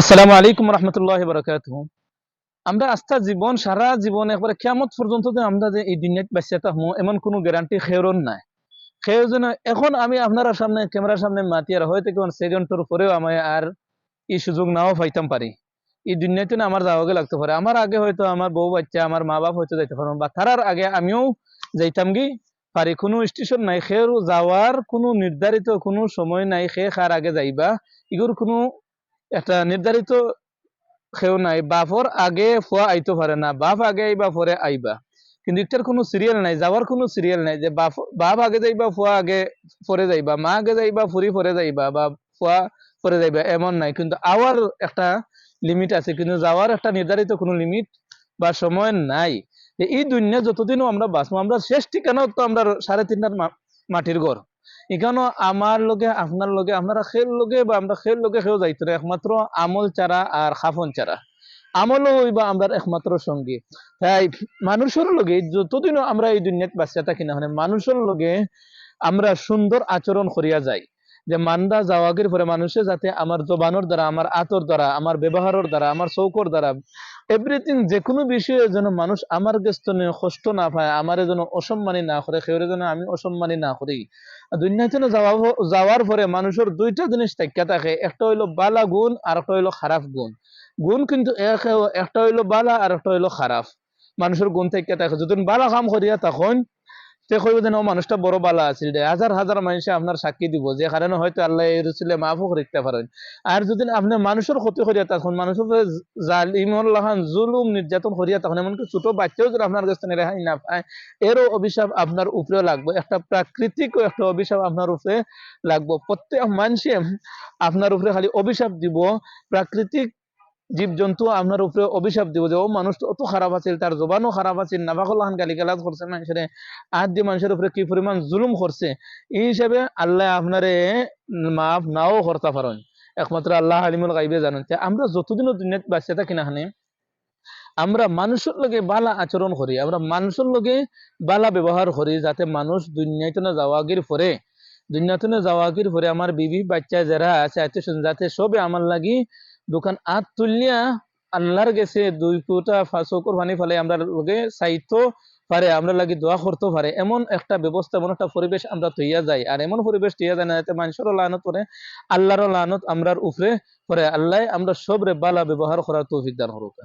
আসসালামু আলাইকুম রহমতুল্লাহি বারাকাতুহু। আমরা আস্থা জীবন সারা জীবন একবারে কিয়ামত পর্যন্ত যে আমরা যে এই দুনিয়াত বাঁচিয়া থাকবো এমন কোনো গ্যারান্টি খেয়রন নাই। খেয়র যেন এখন আমি আপনারা সামনে ক্যামেরার সামনে মাতি আর হয়তো কোন সেকেন্ডের পরেও আমি আর এই সুযোগ নাও পাইতাম পারি। এই দুনিয়াতে না আমার যাওয়াগে লাগতে পারে। আমার আগে হয়তো আমার বউ বাচ্চা আমার মা বাপ হয়তো যাইতে পারবো বা তারার আগে আমিও যাইতাম গি পারি। কোনো স্টেশন নাই, খের যাওয়ার কোনো নির্ধারিত কোনো সময় নাই, খে খার আগে যাইবা এগুর কোনো একটা নির্ধারিত কেউ নাই। বাপর আগে ফুয়া আইতে পারে না, বাপ আগে আইবা পরে আইবা, কিন্তু এটার কোনো সিরিয়াল নাই, যাওয়ার কোনো সিরিয়াল নাই যে বাপ আগে যাইবা ফুয়া আগে পরে যাইবা, মা আগে যাইবা ফুরি পরে যাইবা বা ফুয়া পরে যাইবা, এমন নাই। কিন্তু আওয়ার একটা লিমিট আছে, কিন্তু যাওয়ার একটা নির্ধারিত কোনো লিমিট বা সময় নাই। এই দুনিয়া যতদিনও আমরা বাঁচবো, আমরা শেষ ঠিকানাও তো আমরা 3.5 মাটির ঘর। এখানেও আমার লগে আপনার লগে আপনারা খেল লগে বা আমরা খেল লগে কেউ যাইতো না, একমাত্র আমল চারা আর খাফন চারা। আমলও হইবা আমরা একমাত্র সঙ্গী। তাই মানুষের লগে যতদিনও আমরা এই দুনিয়াত বাঁচিয়া থাকি না, মানুষের লগে আমরা সুন্দর আচরণ করিয়া যাই। যে মান্দা যাওয়াগের পরে মানুষে যাতে আমার জবানোর দ্বারা, আমার আতর দ্বারা, আমার ব্যবহারের দ্বারা, আমার চৌকর দ্বারা এভরিথিং যে কোনো বিষয়ে যেন মানুষ আমার কাছ থেকে কষ্ট না পায়, আমার যেন অসম্মানী না করে, কেউ যেন আমি অসম্মানী না করি। দুনিয়াতে যাওয়ার পরে মানুষের দুইটা জিনিস থাকিয়া থাকে, একটা হইলো বালা গুণ আর একটা হইলো খারাপ গুণ। গুণ কিন্তু একটা হইলো বালা আর একটা হইলো খারাপ। মানুষের গুণ থাকিয়া থাকে, যদি বালা কাম করিয়া তখন তে কইব যেন ও মানুষটা বড় বালা আছিল দে, হাজার হাজার মানুষ আপনার সাক্ষী দিব যে কারণে হয়তো আল্লাহ এই রসুলে মাফও করতে পারেন। আর যদি আপনি মানুষের ক্ষতি করিয়া তখন মানুষের উপরে জালিমুল্লাহান জুলুম নির্যাতন করিয়া তখন এমনকি ছোট বাচ্চাও যদি আপনার কাছ থেকে রেহাই না পায়, এরও অভিশাপ আপনার উপরে লাগবে, একটা প্রাকৃতিক একটা অভিশাপ আপনার উপরে লাগবে। প্রত্যেক মানুষে আপনার উপরে খালি অভিশাপ দিব, প্রাকৃতিক জীবজন্তু আপনার উপরে অভিশাপ দিব যে ও মানুষ অত খারাপ আছিল, তার জবানও খারাপ আছিল, নাফাকুল্লাহান গালিগালাজ করছে মানুষের, আর দিয়ে মানুষের উপরে কি পরিমাণ জুলুম করছে। এই হিসাবে আল্লাহ আপনারে মাফ নাও করতে পারেন, একমাত্র আল্লাহ আলিমুল গাইবে জানেন। আমরা যতদিনও দুনিয়াত বাঁচতে থাকি না আমরা মানুষের লগে বালা আচরণ করি, আমরা মানুষের লগে বালা ব্যবহার করি, যাতে মানুষ দুনিয়াতে না যাওয়াগির পরে, দুনিয়াতে না যাওয়াগির পরে আমার বিবি বাচ্চা যারা আছে আত্মীয় যাতে সবে আমার লাগি দোকান আত তুলিয়া আল্লাহর গেছে 2 ফুটা 5 চকুর পানি ফেলে আমরা লগে চাইতো পারে, আমরা লাগি দোয়া করতে পারে, এমন একটা ব্যবস্থা, এমন একটা পরিবেশ আমরা তৈয়া যাই। আর এমন পরিবেশ তৈয়া যায় না যাতে মানুষেরও লানত পরে, আল্লাহরও লানত আমরার উপরে পরে। আল্লাহ আমরা সবরে বালা ব্যবহার করার তৌফিক দান করুক।